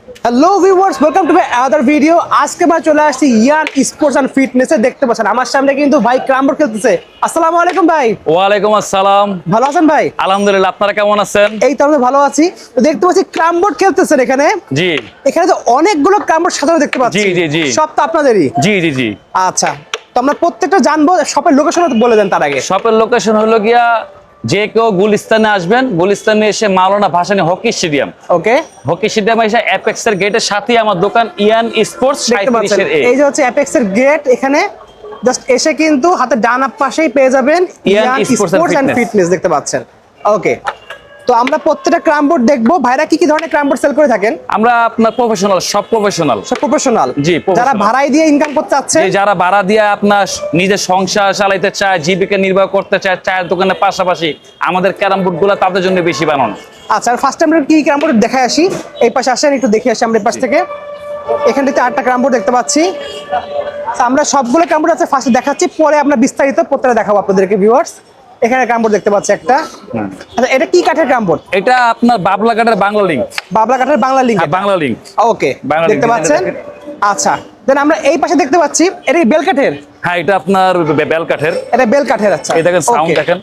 Hello viewers, welcome to my other video. আজকে আমরা চলে আসছি ইয়ান স্পোর্টস অ্যান্ড ফিটনেসে। দেখতে পাচ্ছেন আমার সামনে কিন্তু ভাই ক্রামবোর্ড খেলতেছে। আসসালামু আলাইকুম ভাই। ওয়ালাইকুম আসসালাম। ভালো আছেন ভাই? আলহামদুলিল্লাহ, আপনারা কেমন আছেন? এই তো আমি ভালো আছি। তো দেখতে পাচ্ছি ক্রামবোর্ড খেলতেছেন এখানে। জি এখানে তো অনেকগুলো ক্রামবোর্ড সাজানো দেখতে পাচ্ছি। জি জি জি সব তো আপনাদেরই? জি জি জি আচ্ছা, তো আমরা প্রত্যেকটা জানবো। শপের লোকেশন বলে দেন তার আগে। শপের লোকেশন হলো গিয়া, যে কেউ গুলিস্তানে আসবেন, গুলিস্তানে এসে মাওলানা ভাসানী হকি স্টেডিয়াম, ওকে, হকি স্টেডিয়াম এসে অ্যাপেক্স এর গেটের সাথেই আমার দোকান ইয়ান স্পোর্টস দেখতে পাচ্ছেন 37 এ। এই যে হচ্ছে অ্যাপেক্স এর গেট। এখানে জাস্ট এসে কিন্তু হাতে ডান পাশেই পেয়ে যাবেন ইয়ান ইয়ান sports sports and and fitness. দেখতে পাচ্ছেন। ওকে, তো আমরা প্রত্যেকটা ক্রামবোর্ড দেখবো। ভাইরা কি কি ধরনের ক্রামবোর্ড সেল করে থাকেন? আমরা আপনার প্রফেশনাল, সব প্রফেশনাল। সব প্রফেশনাল। জি, professional। যারা ভাড়ায় দিয়ে ইনকাম করতে চাচ্ছে, যে যারা ভাড়া দিয়ে আপনার নিজের সংসার চালাইতে চায়, জীবিকা নির্বাহ করতে চায়, চায়ের দোকানের পাশাপাশি আমাদের ক্যারাম বোর্ড গুলো তাদের জন্য বেশি বানানো। আচ্ছা, ফার্স্ট আমরা কি ক্রামবোর্ড দেখে আসি। এই পাশে আসেন, একটু দেখে আসি আমরা এই পাশ থেকে। এখানটাতে 8টা ক্রামবোর্ড দেখতে পাচ্ছি। তো আমরা সবগুলো ক্রামবোর্ড আছে ফার্স্টে দেখাচ্ছি, পরে আমরা বিস্তারিত প্রত্যেকটা দেখাবো আপনাদেরকে ভিউয়ার্স। এখানে ক্রামবোর্ড দেখতে পাচ্ছি একটা। আচ্ছা, এটা কি কাঠের ক্রামবোর্ড? এটা আপনার বাবলা কাঠের বাংলা লিঙ্ক। বাবলা কাঠের বাংলা লিঙ্ক। বাংলা লিঙ্ক। ওকে, বাংলা দেখতে link, পাচ্ছেন। আচ্ছা, দেন আমরা এই পাশে দেখতে পাচ্ছি, এটা কি বেল কাঠের? হ্যাঁ, এটা আপনার বেল কাঠের। এটা বেল কাঠের। আচ্ছা, এই দেখেন সাউন্ড, দেখেন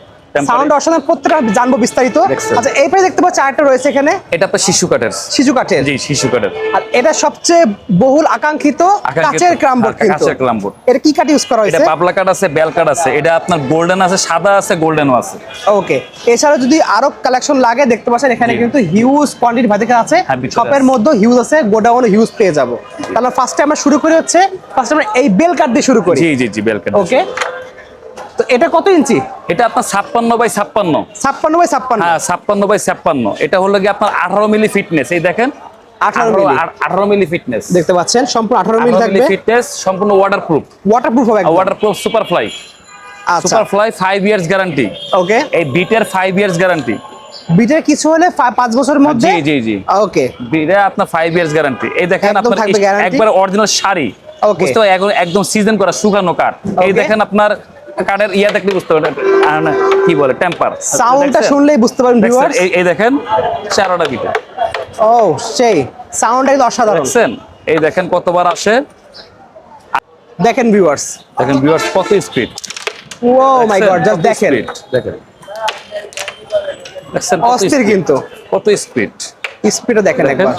সাউন্ড অসাধারণ। প্রত্যেকটা জানবো বিস্তারিত। দেখছেন। আচ্ছা, এই পাশে দেখতে পাচ্ছি আরেকটা রয়েছে এখানে। এটা আপনার শিশু কাঠের। শিশু কাঠের। জি, শিশু কাঠের। আর এটা সবচেয়ে বহুল আকাঙ্ক্ষিত কাচের ক্রামবোর্ড। কিন্তু কাচের ক্রামবোর্ড। এটা কি কাঠ ইউজ করা এটা হয়েছে? পাবলা কাঠ আছে, বেল কাঠ আছে, এটা আপনার গোল্ডেন আছে, সাদা আছে, গোল্ডেনও আছে। ওকে, এছাড়া যদি আরো কালেকশন লাগে দেখতে পাচ্ছেন এখানে জি। কিন্তু হিউজ কোয়ান্টিটি ভাতিকা আছে। হ্যাঁ, ভিতরে শপের আছে। মধ্যে হিউজ আছে, গোডাউনে হিউজ পেয়ে যাবো। তাহলে ফার্স্টে আমরা শুরু করি হচ্ছে, ফার্স্টে আমরা এই বেল কাঠ দিয়ে শুরু করি। জি জি জি, বেল কাঠ। ওকে, তো এটা কত ইঞ্চি? এটা আপনার 56x56। 56x56। হ্যাঁ, 56x56। এটা হলো কি আপনার 18 মিলি ফিটনেস। এই দেখেন 18 মিলি। 18 মিলি ফিটনেস দেখতে পাচ্ছেন সম্পূর্ণ 18 মিলি থাকবে। ফিটনেস, সম্পূর্ণ ওয়াটারপ্রুফ। ওয়াটারপ্রুফ হবে একদম। ওয়াটারপ্রুফ সুপারফ্লাই। আচ্ছা, সুপারফ্লাই 5 ইয়ার্স গ্যারান্টি। ওকে, এই বিটের 5 ইয়ার্স গ্যারান্টি। বিটের কিছু হলে 5 বছরের মধ্যে। জি জি জি। ওকে, বিটে আপনার 5 ইয়ার্স গ্যারান্টি। এই দেখেন একদম আপনার থাকবে guarantee। একবার অরিজিনাল শাড়ি। Okay। বুঝতে পারছেন, একদম সিজন করা শুকানো কাঠ। এই Okay। দেখেন আপনার কাঠের ইয়া দেখলে বুঝতে পারবেন কি বলে টেম্পার। সাউন্ডটা শুনলেই বুঝতে পারবেন ভিউয়ার্স। এই দেখেন 4টা বিটে। ও সেই সাউন্ডটা কিন্তু অসাধারণ। দেখছেন, এই দেখেন কতবার আসে। দেখেন ভিউয়ার্স, দেখেন ভিউয়ার্স কত স্পিড। ও মাই গড, জাস্ট দেখেন। দেখেন, দেখছেন অস্থির কিন্তু। কত স্পিড। স্পিডটা দেখেন দেখেন। একবার।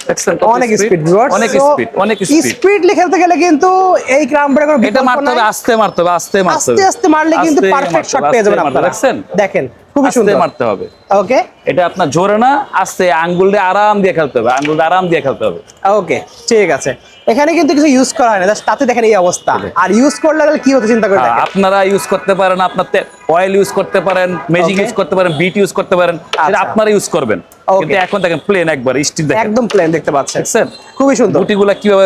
দেখছেন অনেক স্পিড ভিউয়ার্স। অনেক স্পিড, অনেক স্পিড। স্পিডলি খেলতে গেলে কিন্তু এই ক্রামবোর্ডে কোনো এটা বিকল্প মারতে হবে, নাই। আস্তে মারতে হবে, আস্তে মারতে হবে। আস্তে আস্তে মারলে কিন্তু আস্তে পারফেক্ট মারতে শট হবে, পেয়ে যাবেন আস্তে মারতে হবে। আপনারা। দেখছেন, দেখেন খুবই আস্তে সুন্দর। মারতে হবে। ওকে, এটা আপনার জোরে না, আস্তে আঙ্গুল দিয়ে আরাম দিয়ে খেলতে হবে, আঙ্গুল দিয়ে আরাম দিয়ে খেলতে হবে। ওকে, ঠিক আছে। এখানে কিন্তু কিছু ইউজ করা হয় না, জাস্ট তাতে দেখেন এই অবস্থা। আর ইউজ করলে তাহলে কি হতে চিন্তা করে দেখেন। আপনারা ইউজ করতে পারেন, আপনার অয়েল ইউজ করতে পারেন, ম্যাজিক Okay। ইউজ করতে পারেন, বিট ইউজ করতে পারেন, এটা আচ্ছা। আপনারা ইউজ করবেন। Okay। কিন্তু এখন দেখেন প্লেন একবার স্টিল দেখেন। একদম প্লেন দেখতে পাচ্ছেন। দেখছেন খুবই সুন্দর। গুটিগুলা কিভাবে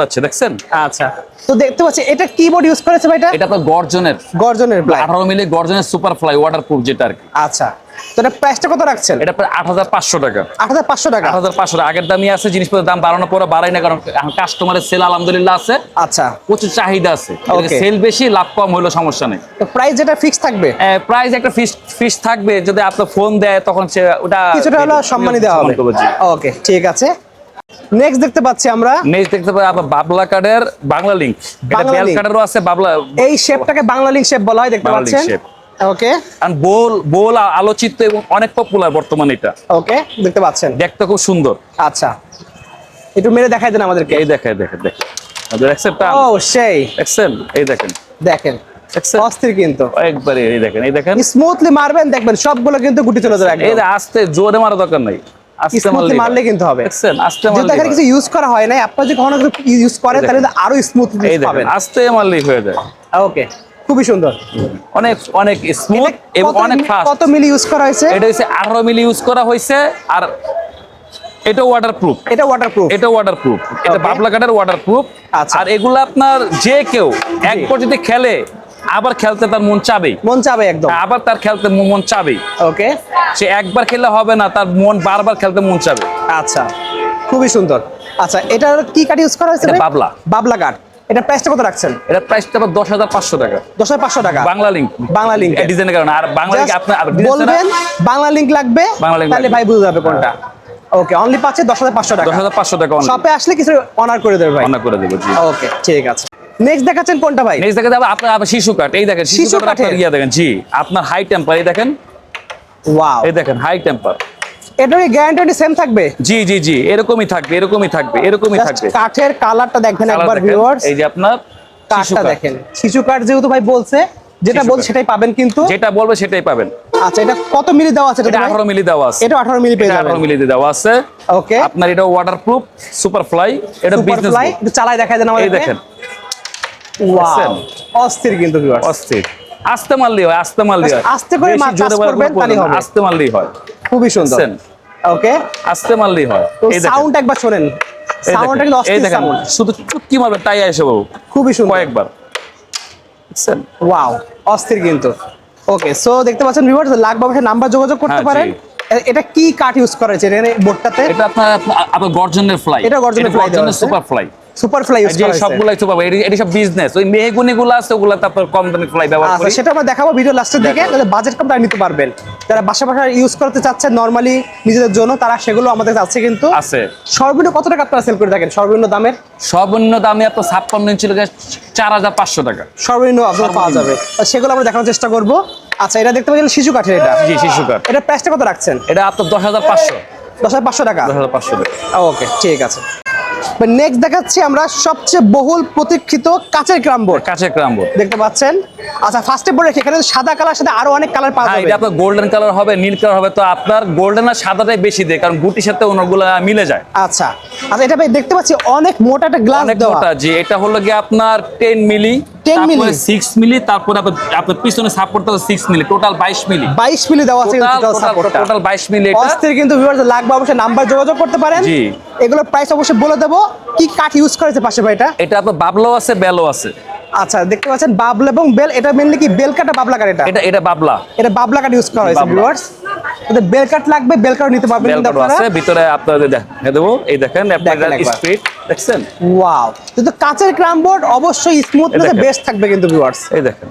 হচ্ছে দেখছেন। আচ্ছা, তো দেখতে পাচ্ছি এটা কিবোর্ড ইউজ করেছে ভাইটা? এটা আপনার গর্জনের গর্জনের প্লাই। 18 মিলি গর্জনের সুপার ফ্লাই ওয়াটারপ্রুফ যেটা আর কি। আচ্ছা, তো এটা প্রাইসটা কত রাখছেন? এটা প্রায় 8500 টাকা। 8500 টাকা। 8500 টাকা। আগের দামই আছে, জিনিসপত্রের দাম বাড়ানোর পরে বাড়াই না, কারণ কাস্টমারের সেল আলহামদুলিল্লাহ আছে, আচ্ছা, প্রচুর চাহিদা আছে। Okay। সেল বেশি, লাভ কম হইলো সমস্যা নেই। তো প্রাইস যেটা ফিক্স থাকবে? প্রাইস একটা ফিক্স থাকবে, যদি আপনার ফোন দেয় তখন সে ওটা কিছুটা হলো সম্মানই দেওয়া হবে। ওকে, ঠিক আছে। নেক্সট দেখতে পাচ্ছি আমরা নেক্সট দেখতে পাই আপনার বাবলা কার্ডের বাংলা লিংক। এটা বাংলা বেল link। কার্ডেরও আছে বাবলা। এই শেপটাকে বাংলা লিংক শেপ বলা হয়, দেখতে বাংলা link পাচ্ছেন। shape। ওকে, আর বোল আলোচিত এবং অনেক পপুলার বর্তমানে এটা। ওকে, দেখতে পাচ্ছেন। দেখতে খুব সুন্দর। আচ্ছা, একটু মেরে দেখাই দেন আমাদেরকে। এই দেখেন দেখছেন টান? ও সেই, দেখছেন, এই দেখেন দেখেন দেখছেন অস্থির কিন্তু। একবারে এই দেখেন স্মুথলি মারবেন, দেখবেন সবগুলো কিন্তু গুটি চলে যাবে এই একদম। যে আস্তে জোরে মারা দরকার নাই, আস্তে স্মুথলি মারলে কিন্তু হবে। দেখছেন, আস্তে যেহেতু মারলে এখানে কিছু ইউজ করা হয় না, আপনারা যদি কখনো ইউজ করেন তাহলে কিন্তু আরো স্মুথলি এই পাবেন। দেখেন আস্তে মারলেই হয়ে যায়। ওকে, খুবই সুন্দর। অনেক স্মুথ এবং অনেক ফাস্ট। কত মিলি ইউজ করা হয়েছে? এটা হচ্ছে 18 মিলি ইউজ করা হয়েছে। আর এটা ওয়াটারপ্রুফ। এটা ওয়াটারপ্রুফ। এটা ওয়াটারপ্রুফ। এটা Okay। বাবলা কাঠের ওয়াটারপ্রুফ। আচ্ছা। আর এগুলো আপনার যে কেউ একবার যদি খেলে আবার খেলতে তার মন চাবেই। মন চাবে একদম। আবার তার খেলতে মন চাবেই। ওকে, সে একবার খেললে হবে না, তার মন বারবার খেলতে মন চাবে। আচ্ছা, খুবই সুন্দর। আচ্ছা, এটার কি কাঠ ইউজ করা হয়েছে? এটা ভাই? বাবলা। বাবলা কাঠ। এটা প্রাইসটা কত রাখছেন? এটা প্রাইসটা আবার 10,500 টাকা। 10,500 টাকা। বাংলা লিংক। বাংলা লিংক ডিজাইনের কারণে। আর বাংলা লিংক Just আপনি বলবেন বাংলা লিংক লাগবে, বাংলা link তাহলে লাগবে। ভাই বুঝে যাবে কোনটা। ওকে, অনলি পাচ্ছে 10,500 টাকা। 10,500 টাকা শপে আসলে কিছু অনার করে দেবে ভাই। অনার করে দেবো জি। ওকে, ঠিক আছে। নেক্সট দেখাচ্ছেন কোনটা ভাই? নেক্সট দেখেন আপনার শিশু কাঠ, এই দেখেন শিশু কাঠ আপনার ইয়া দেখেন জি, আপনার হাই টেম্পার, এই দেখেন, ওয়াও, এই দেখেন হাই টেম্পার। এটার গ্যারান্টি সেম থাকবে? জি জি জি, এরকমই থাকবে, এরকমই থাকবে, এরকমই Just থাকবে। কাঠের কালারটা দেখবেন কালার একবার দেখেন, ভিউয়ার্স, এই যে আপনার শিশু কাঠটা কাঠ। দেখেন। শিশু কাঠ যেহেতু ভাই বলছে, যেটা শিশু বলছে কাঠ। সেটাই পাবেন কিন্তু। যেটা বলবে সেটাই পাবেন। আচ্ছা, এটা কত মিলি দেওয়া আছে? এটা 18 মিলি দেওয়া আছে। এটা 18 মিলি পেয়ে এটা যাবেন। 18 মিলি দেওয়া আছে। ওকে, আপনার এটা ওয়াটারপ্রুফ, সুপার ফ্লাই, এটা বিজনেস সুপারফ্লাই একটু চালাই দেখায় দেন এই আমাদেরকে। দেখেন ওয়াও, দেখছেন? অস্থির কিন্তু ভিউয়ার্স। অস্থির। আস্তে মারলেই হয়, আস্তে মারলেই হয়, আস্তে করে বেশি জোরে কাজ মারার করবেন, কোনো তাহলেই প্রয়োজন হবে। নেই, আস্তে মারলেই হয়। খুবই সুন্দর। দেখছেন? ওকে, আস্তে মারলেই হয়। তো এই দেখেন, সাউন্ড একবার শুনেন, এই সাউন্ডটা দেখেন, কিন্তু এই অস্থির দেখেন, সাউন্ড, শুধু চুটকি মারবে তাই আসে বাবু, খুবই সুন্দর। কয়েকবার। দেখছেন? ওয়াও, অস্থির কিন্তু। ওকে, সো দেখতে পাচ্ছেন ভিউয়ার্স, লাগবে অবশ্যই নাম্বার যোগাযোগ করতে হ্যাঁ, পারেন। জি। এটা কি কাঠ ইউজ করা হয়েছে এখানে বোর্ডটাতে? এটা আপনার গর্জনের ফ্লাই, এটা গর্জনের fly দেওয়া আছে। Super fly. Super fly use যে করা হয়েছে। সবগুলাই সুপার ফ্লাই, এটি সব বিজনেস। ওই মেহগুনি গুলো আছে ওগুলা তারপর কম দামি ফ্লাই ব্যবহার আচ্ছা, করি। সেটা আমরা দেখাবো ভিডিও লাস্টের দিকে। যাদের বাজেট কম তারা নিতে পারবেন, যারা বাসা ইউজ করতে চাচ্ছেন নরমালি নিজেদের জন্য, তারা সেগুলো আমাদের কাছে কিন্তু আছে। সর্বনিম্ন কত টাকা আপনারা সেল করে থাকেন? সর্বনিম্ন দামের সর্বনিম্ন দামে আপনার 56 ইঞ্চি লোকের 4,500 টাকা। সর্বনিম্ন আপনার পাওয়া যাবে, আর সেগুলো আমরা দেখানোর চেষ্টা করব। আচ্ছা, এটা দেখতে পাচ্ছেন শিশু কাঠের, এটা জি, শিশু কাঠ। এটা প্রাইসটা কত রাখছেন? এটা আপনার 10,500 10,500 টাকা। 10,500 টাকা। ওকে, ঠিক আছে। নেক্সট দেখাচ্ছি আমরা সবচেয়ে বহুল প্রতীক্ষিত কাচের ক্রাম বোর্ড, কাছে ক্রাম বোর্ড। দেখতে পাচ্ছেন। আচ্ছা, ফার্স্টে বোর্ড রেখে এখানে সাদা কালার সাথে আরো অনেক কালার পাওয়া হ্যাঁ, যাবে। এটা আপনার গোল্ডেন কালার হবে, নীল কালার হবে। তো আপনার গোল্ডেন আর সাদাটাই বেশি দেয়, কারণ গুটির সাথে অন্যগুলো মিলে যায়। আচ্ছা আচ্ছা, এটা ভাই দেখতে পাচ্ছি অনেক মোটা একটা গ্লাস অনেক দেওয়া। মোটা জি। এটা হলো গিয়ে আপনার 10 মিলি, 10 তারপরে মিলি। 6 মিলি, তারপরে আপনার পিছনে সাপোর্ট আছে 6 মিলি, টোটাল 22 মিলি। 22 মিলি দেওয়া আছে টোটাল সাপোর্টটা। টোটাল 22 মিলি এটা। অস্থির কিন্তু ভিউয়ার্স, লাগবে অবশ্যই নাম্বার যোগাযোগ করতে পারেন। জি। এগুলোর প্রাইস অবশ্যই বলে দেবো। কি কাঠ ইউজ করেছে পাশে ভাই এটা? এটা আপনার বাবলাও আছে, বেলও আছে। আচ্ছা, দেখতে পাচ্ছেন বাবলা এবং বেল। এটা মেইনলি কি বেল কাঠ, বাবলা কাঠ? এটা বাবলা, এটা বাবলা কাঠ ইউজ করা হয়েছে বাবলা। ভিউয়ার্স। যদি বেল কাঠ লাগবে, বেল কাঠ নিতে পারবেন বেল কিন্তু কাঠও আপনারা। আছে ভিতরে, আপনাদের দেখে দেবো। এই দেখেন আপনার দেখেন একবার। স্পিড দেখছেন? ওয়াও, কিন্তু কাচের ক্রাম বোর্ড অবশ্যই স্মুথনেস দেখেন। বেস্ট থাকবে কিন্তু ভিউয়ার্স। এই দেখেন।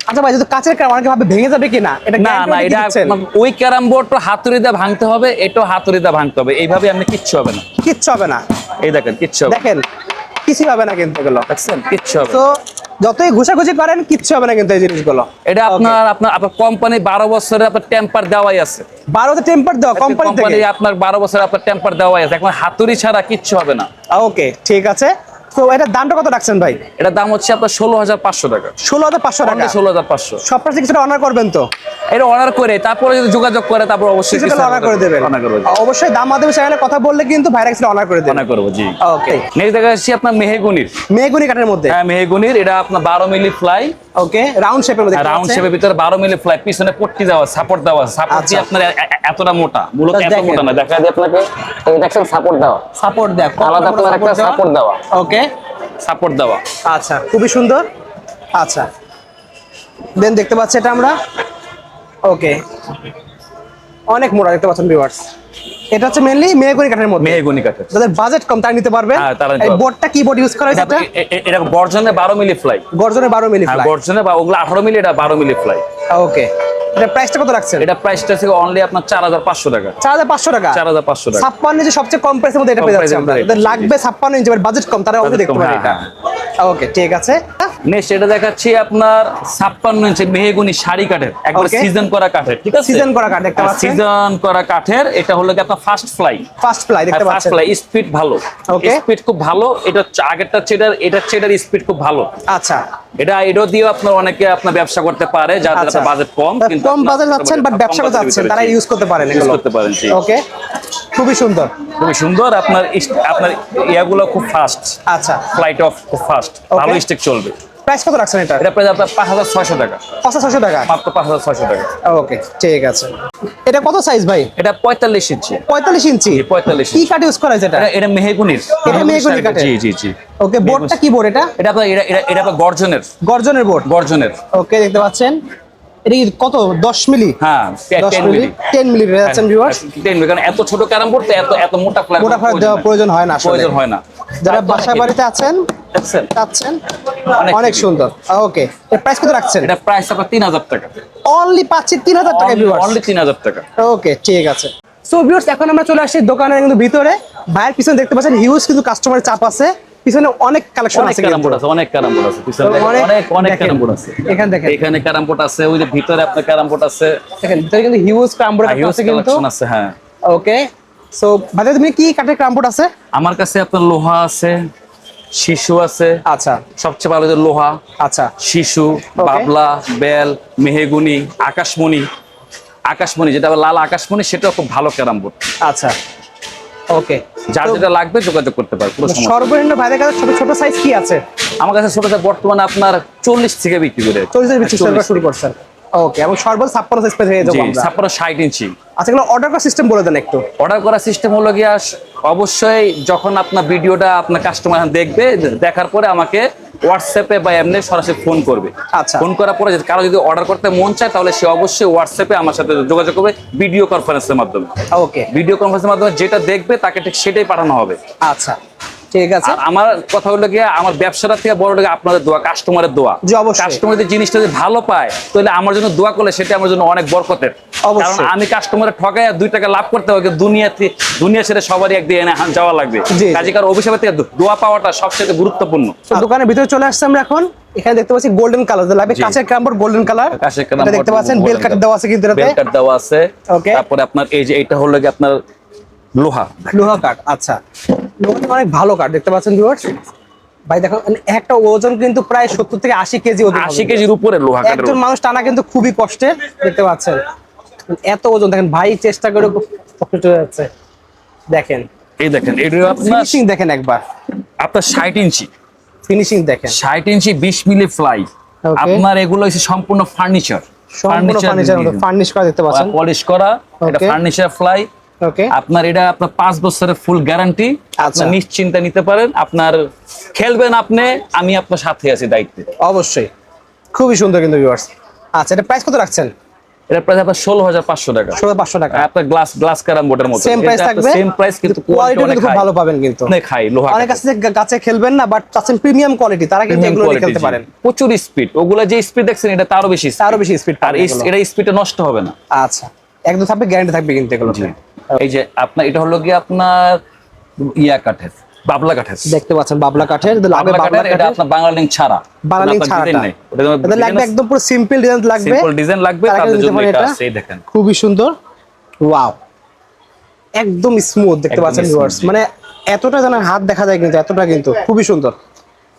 আচ্ছা ভাই, যদি কাচের ক্রাম অনেকে ভাবে ভেঙে যাবে কিনা, এটা না না, guarantee এটা দিচ্ছেন? ওই ক্যারাম বোর্ডটা হাতুড়ি দিয়ে ভাঙতে হবে, এটাও হাতুড়ি দিয়ে ভাঙতে হবে। এইভাবে আপনি কিচ্ছু হবে না। কিচ্ছু হবে না। এই দেখেন, কিচ্ছু হবে না। দেখেন, কিছু হবে না কিন্তু এগুলো। দেখছেন? কিচ্ছু হবে না। তো যতই ঘুষাঘুষি করেন, কিচ্ছু হবে না কিন্তু এই জিনিসগুলো। এটা আপনার কোম্পানি 12 বছরের আপনার টেম্পার দেওয়াই আছে। 12তে টেম্পার দেওয়া কোম্পানি থেকে। আপনার 12 বছরের আপনার টেম্পার দেওয়াই আছে। এখন হাতুড়ি ছাড়া কিচ্ছু হবে না। ওকে, ঠিক আছে। তো এটার দামটা কত রাখছেন ভাই? এটার দাম হচ্ছে আপনার 16,500 টাকা। 16,500 টাকা। 16,500। সব প্রাইসে কিছুটা অনার করবেন তো? এটা অর্ডার করে তারপরে যদি যোগাযোগ করে তারপর অবশ্যই কিছুটা কিছু অনার করে দেবেন। অনার করবো জি। অবশ্যই দাম মাধ্যমে চ্যানেলে কথা বললে কিন্তু ভাইরা কিছু অনার করে দেবেন। অনার করবো জি। ওকে, নেক্সট দেখা যাচ্ছে আপনার মেহগুনির। মেহগুনি কাঠের মধ্যে। হ্যাঁ, মেহগুনির। এটা আপনার 12 মিলি ফ্লাই, ওকে, রাউন্ড শেপের মধ্যে। রাউন্ড শেপের ভিতরে 12 মিলি ফ্লাই, পিছনে পট্টি দেওয়া, সাপোর্ট দেওয়া। সাপোর্ট দিয়ে আচ্ছা। আপনার এতটা মোটা, মূলত Just এত দেখেন। মোটা না। দেখা যায় আপনাকে, এই দেখছেন সাপোর্ট দেওয়া, সাপোর্ট দেয়া, আলাদা আপনার একটা সাপোর্ট দেওয়া, ওকে, সাপোর্ট দেওয়া। আচ্ছা, খুবই সুন্দর। আচ্ছা, দেন দেখতে পাচ্ছি এটা আমরা। ওকে, অনেক মোটা দেখতে পাচ্ছেন ভিউয়ার্স। এটা হচ্ছে মেইনলি মেহগনি কাঠের মধ্যে। মেহগুনি কাঠের। যাদের বাজেট কম তারা নিতে পারবে। হ্যাঁ, তারা নিতে এই পারবে। বোর্ডটা কি বোর্ড ইউজ করা হয়েছে? এটা এটা গর্জনে 12 মিলি ফ্লাই। গর্জনের 12 মিলি হ্যাঁ, ফ্লাই। গর্জনে বা ওগুলো 18 মিলি, এটা 12 মিলি ফ্লাই। ওকে, এটা প্রাইসটা কত রাখছেন? এটা প্রাইসটা ছিল অনলি আপনার 4,500 টাকা। 4,500 টাকা। 4,500 টাকা। 56 ইঞ্চি সবচেয়ে কম প্রাইসের মধ্যে এটা কম পেয়ে যাচ্ছে প্রাইসের আমরা। মধ্যে যাদের এটা, লাগবে 56 ইঞ্চি, বাজেট কম, তারা অবশ্যই Budget দেখতে কম, পারেন এটা। হ্যাঁ, ওকে, ঠিক আছে। নেক্সট এটা দেখাচ্ছি আপনার 56 ইঞ্চি মেহগুনি শাড়ি কাঠের, একবার Okay. সিজন করা কাঠের। ঠিক আছে? সিজন করা কাঠ দেখতে পাচ্ছেন। সিজন করা কাঠের। এটা হলো কি আপনার ফার্স্ট ফ্লাই। ফার্স্ট ফ্লাই দেখতে ফার্স্ট পাচ্ছেন। ফ্লাই, স্পিড ভালো। Okay. স্পিড খুব ভালো। এটা আগেরটা চেডার, এটার চেডার স্পিড খুব ভালো। আচ্ছা, এটা দিয়েও আপনার অনেকে আপনার ব্যবসা করতে পারে, যাদের আচ্ছা। বাজেট কম। কম বাজেট যাচ্ছেন বাট ব্যবসা করতে যাচ্ছেন, তারা ইউজ করতে পারেন ইউজ এগুলো। করতে পারেন জি। ওকে, খুবই সুন্দর। খুবই সুন্দর। আপনার আপনার ইয়াগুলো খুব ফাস্ট, আচ্ছা, ফ্লাইট অফ খুব ফাস্ট, ভালো স্টিক চলবে। প্রাইস কত রাখছেন এটা? এটা প্রায় আপনার 5,600 টাকা। 5,600 টাকা। মাত্র 5,600 টাকা। ওকে, ঠিক আছে। এটা কত সাইজ ভাই? এটা 45 ইঞ্চি। 45 ইঞ্চি। 45 কি কাঠ ইউজ করা হয়েছে এটা? এটা মেহগুনির। এটা মেহগনি কাঠের? জি জি জি। ওকে, বোর্ডটা কি বোর্ড এটা? এটা আপনার গর্জনের। গর্জনের বোর্ড। গর্জনের। ওকে, দেখতে পাচ্ছেন। এটা কি কত? 10 মিলি? হ্যাঁ, 10 10 মিলি। মিলি। 10 মিলি যাচ্ছেন ভিউয়ার্স। 10 মিলি, কারণ এত ছোট ক্যারাম বোর্ড তো এত মোটা ফ্লাই মোটা ফ্লাই দেওয়ার প্রয়োজন হয় না আসলে। প্রয়োজন হয় না। যারা একদম বাসা একই। বাড়িতে আছেন, দেখছেন? চাচ্ছেন, অনেক অনেক heavy। সুন্দর। ওকে, এর প্রাইস কত রাখছেন? এটা প্রাইস আপনার 3,000 টাকা। অনলি পাচ্ছি 3,000 টাকা ভিউয়ার্স। অনলি 3,000 টাকা। ওকে, ঠিক আছে। সো ভিউয়ার্স, এখন আমরা চলে আসছি দোকানের কিন্তু ভিতরে। ভাইয়ের পিছনে দেখতে পাচ্ছেন হিউজ কিন্তু কাস্টমারের চাপ আছে, পিছনে অনেক কালেকশন অনেক আছে ক্যারাম কিন্তু। বোর্ড আছে, অনেক ক্যারাম বোর্ড আছে পিছনে দেখেন, অনেক- অনেক দেখেন, ক্যারাম বোর্ড আছে। এখানে দেখেন, এখানে ক্যারাম বোর্ড আছে, ওই যে ভিতরে আপনার ক্যারাম বোর্ড আছে, দেখেন ভিতরে কিন্তু হিউজ ক্রামবোর্ড হিউজ আছে কিন্তু। কালেকশন আছে। হ্যাঁ, ওকে, সো ভাইয়া তুমি কি কাঠের ক্রামবোর্ড আছে? আমার কাছে আপনার লোহা আছে, শিশু আছে, আচ্ছা সবচেয়ে ভালো যে লোহা, আচ্ছা, শিশু, বাবলা, বেল, মেহেগুনি, আকাশমণি। আকাশমণি যেটা আবার লাল আকাশমণি, সেটাও খুব ভালো ক্যারাম বোর্ড। আচ্ছা, ওকে। যার যেটা লাগবে যোগাযোগ করতে পারে, কোনো সমস্যা নেই। সর্বনিম্ন ভাইদের কাছে ছোট ছোট সাইজ কি আছে? আমার কাছে ছোট বর্তমানে আপনার 40 থেকে বিক্রি করে, 40 এর ভিতরে শুরু করছেন। ওকে, এবং সর্বোচ্চ 56 সাইজ পেয়ে যাবো আমরা। তারপরে 60 ইঞ্চি। আচ্ছা, এগুলো অর্ডার করার সিস্টেম বলে দেন একটু। অর্ডার করার সিস্টেম হলো গিয়া অবশ্যই যখন আপনার ভিডিওটা আপনার কাস্টমার দেখবে, দেখার পরে আমাকে হোয়াটসঅ্যাপে বা এমনি সরাসরি ফোন করবে। আচ্ছা। ফোন করার পরে কারো যদি অর্ডার করতে মন চায়, তাহলে সে অবশ্যই হোয়াটসঅ্যাপে আমার সাথে যোগাযোগ করবে ভিডিও কনফারেন্সের মাধ্যমে। ওকে, ভিডিও কনফারেন্সের মাধ্যমে যেটা দেখবে তাকে ঠিক সেটাই পাঠানো হবে। আচ্ছা, ঠিক আছে। আর আমার কথা হলো গিয়ে, আমার ব্যবসাটা থেকে বড় হলো গিয়ে আপনাদের দোয়া, কাস্টমারের দোয়া। জি, অবশ্যই। কাস্টমার যদি জিনিসটা যদি ভালো পায়, তাহলে আমার জন্য দোয়া করলে সেটা আমার জন্য অনেক বরকতের। অবশ্যই। কারণ আমি কাস্টমারের ঠকায় 2 টাকা লাভ করতে হবে, কিন্তু দুনিয়া ছেড়ে সবারই একদিন এনে যাওয়া লাগবে। জি। কাজে কারো অভিশাপের থেকে দোয়া পাওয়াটা সবচেয়ে গুরুত্বপূর্ণ। তো দোকানের ভিতরে চলে আসছে আমরা এখন। এখানে দেখতে পাচ্ছি গোল্ডেন কালার লাগবে, জি। কাঁচের ক্রামবোর্ড গোল্ডেন কালার। কাছে একটা এটা দেখতে পাচ্ছেন বেল কাট দেওয়া আছে কিন্তু এটাতে। বেল কাট দেওয়া আছে। Okay. তারপরে আপনার এই যে এটা হলো গিয়ে আপনার লোহা। লোহা কাঠ, আচ্ছা। লোহাটা অনেক ভালো কাঠ দেখতে পাচ্ছেন ভিউয়ার্স। ভাই দেখো, মানে একটা ওজন কিন্তু প্রায় 70 থেকে 80 কেজি ওজন হবে। 80 কেজির উপরে লোহা কাঠের একজন মানুষ টানা কিন্তু খুবই কষ্টের, দেখতে পাচ্ছেন এত ওজন। দেখেন ভাই চেষ্টা করে কষ্ট হয়ে যাচ্ছে, দেখেন এই দেখেন, এটা আপনার ফিনিশিং দেখেন একবার, 60 ইঞ্চি। ফিনিশিং দেখেন 60 ইঞ্চি 20 মিলি ফ্লাই। Okay. আপনার এগুলো হচ্ছে সম্পূর্ণ ফার্নিচার, সম্পূর্ণ ফার্নিচার মতো ফার্নিশ করা দেখতে পাচ্ছেন। পলিশ করা, এটা Okay. Furniture fly. ওকে, আপনার এটা আপনার 5 বছরের ফুল গ্যারান্টি। আচ্ছা। আপনার নিশ্চিন্তে নিতে পারেন। আপনার খেলবেন আপনি, আমি আপনার সাথে আছি দায়িত্বে। অবশ্যই খুবই সুন্দর কিন্তু ভিউয়ার্স। আচ্ছা, এটা প্রাইস কত রাখছেন? এটা প্রাইস আপনার 16,500 টাকা। 16,500 টাকা, আপনার গ্লাস ক্যারাম বোর্ডের মতো সেম প্রাইস থাকবে, সেম প্রাইস, কিন্তু কোয়ালিটি অনেক খুব ভালো পাবেন কিন্তু। অনেক হাই লোহা। অনেক কাছে গাছে খেলবেন না, বাট চাচ্ছেন প্রিমিয়াম কোয়ালিটি, তারা কিন্তু এগুলো নিয়ে খেলতে পারেন। প্রচুর স্পিড, ওগুলা যে স্পিড দেখছেন এটা তারও বেশি speed। তারও বেশি স্পিড আর এটা স্পিডে নষ্ট হবে না। আচ্ছা, একদম থাকবে, গ্যারান্টি থাকবে কিন্তু এগুলো। এই যে আপনার এটা হলো গিয়ে আপনার ইয়া কাঠের, বাবলা কাঠের। দেখতে পাচ্ছেন বাবলা কাঠের, লাগবে বাবলা বাবলা কাঠের, এটা কাঠের, আপনার বাংলা লিঙ্ক ছাড়া। বাংলা লিঙ্ক আপনার ছাড়া design নেই। ওটা যেমন এটা লাগবে একদম পুরো সিম্পল ডিজাইন লাগবে, সিম্পল ডিজাইন লাগবে, তারা তাদের কিন্তু জন্য নিতে পারে এটা এটা। আছে। এই দেখেন খুবই সুন্দর, ওয়াও, একদম স্মুথ দেখতে একদম পাচ্ছেন smooth, ভিউয়ার্স। জি। মানে এতটা যেন হাত দেখা যায় কিন্তু, এতটা কিন্তু খুবই সুন্দর।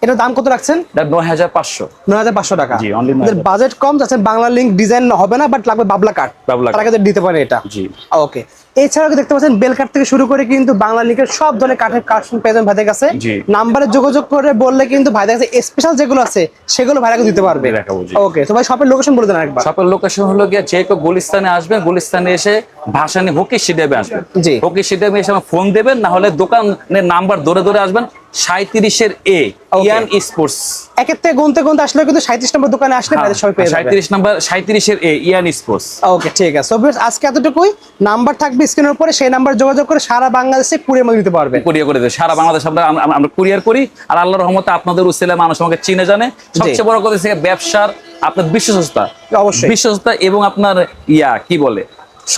এটার দাম কত রাখছেন? এটা 9,500। 9,500 টাকা। জি, only 9,500 বাজেট কম, যাচ্ছেন বাংলা লিঙ্ক ডিজাইন হবে না, বাট লাগবে বাবলা কাঠ, বাবলা কাঠ। তারা কিন্তু দিতে পারে এটা। জি। ওকে, এছাড়াও কি দেখতে পাচ্ছেন বেল কাঠ থেকে শুরু করে কিন্তু বাংলা লিঙ্কের সব ধরনের কাঠের কালেকশন পেয়ে যাবেন ভাইদের কাছে। জি। নাম্বারে যোগাযোগ করে বললে কিন্তু ভাইদের কাছে স্পেশাল যেগুলো আছে সেগুলো ভাইরা দিতে পারবে। দেখাবো, জি। ওকে, তো ভাই শপের লোকেশন বলে দেন একবার। শপের লোকেশন হলো গিয়ে, যে কেউ গুলিস্তানে আসবেন, গুলিস্তানে এসে ভাসানি হকি স্টেডিয়ামে আসবেন। জি। হকি স্টেডিয়ামে এসে আমার ফোন দেবেন, না হলে দোকানের নাম্বার ধরে ধরে আসবেন। 37 এ Okay. ইয়ান স্পোর্টস। একের থেকে গুনতে গুনতে আসলে কিন্তু 37 নম্বর দোকানে আসলে ভাইদের সবাই পেয়ে যাবে। 37 নাম্বার, 37 এ ইয়ান স্পোর্টস। ওকে, ঠিক আছে। সো ভিউয়ার্স, আজকে এতটুকুই। নাম্বার থাকবে স্ক্রিনের উপরে, সেই নাম্বার যোগাযোগ করে সারা বাংলাদেশে কুরিয়ার মাধ্যমে দিতে পারবে। কুরিয়ার করে দেয় সারা বাংলাদেশ। আমরা কুরিয়ার করি। আর আল্লাহর রহমতে আপনাদের উসিলায় মানুষ আমাকে চিনে জানে। সবচেয়ে বড় কথা হচ্ছে ব্যবসার আপনার বিশ্বস্ততা, অবশ্যই। বিশ্বস্ততা, এবং আপনার কি বলে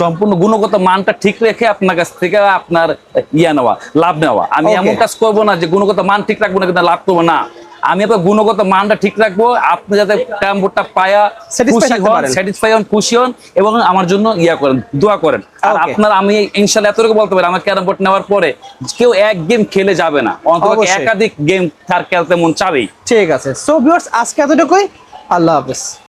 সম্পূর্ণ গুণগত মানটা ঠিক রেখে আপনার কাছ থেকে আপনার নেওয়া, লাভ নেওয়া। আমি Okay. এমন কাজ করবো না যে গুণগত মান ঠিক রাখবো না কিন্তু লাভ করবো না। আমি আপনার গুণগত মানটা ঠিক রাখবো, আপনি যাতে ক্যারাম বোর্ডটা পায়া Satisfy খুশি থাকতে হন, পারেন। স্যাটিসফাই হন, খুশি হন, এবং আমার জন্য করেন, দোয়া করেন। আর Okay. আপনার, আমি ইনশাআল্লাহ এতটুকু বলতে পারি, আমার ক্যারাম বোর্ড নেওয়ার পরে কেউ এক গেম খেলে যাবে না, অন্তত অবশ্যই। একাধিক গেম তার খেলতে মন চাবেই। ঠিক আছে। সো ভিউয়ার্স, আজকে এতটুকুই। আল্লাহ হাফেজ।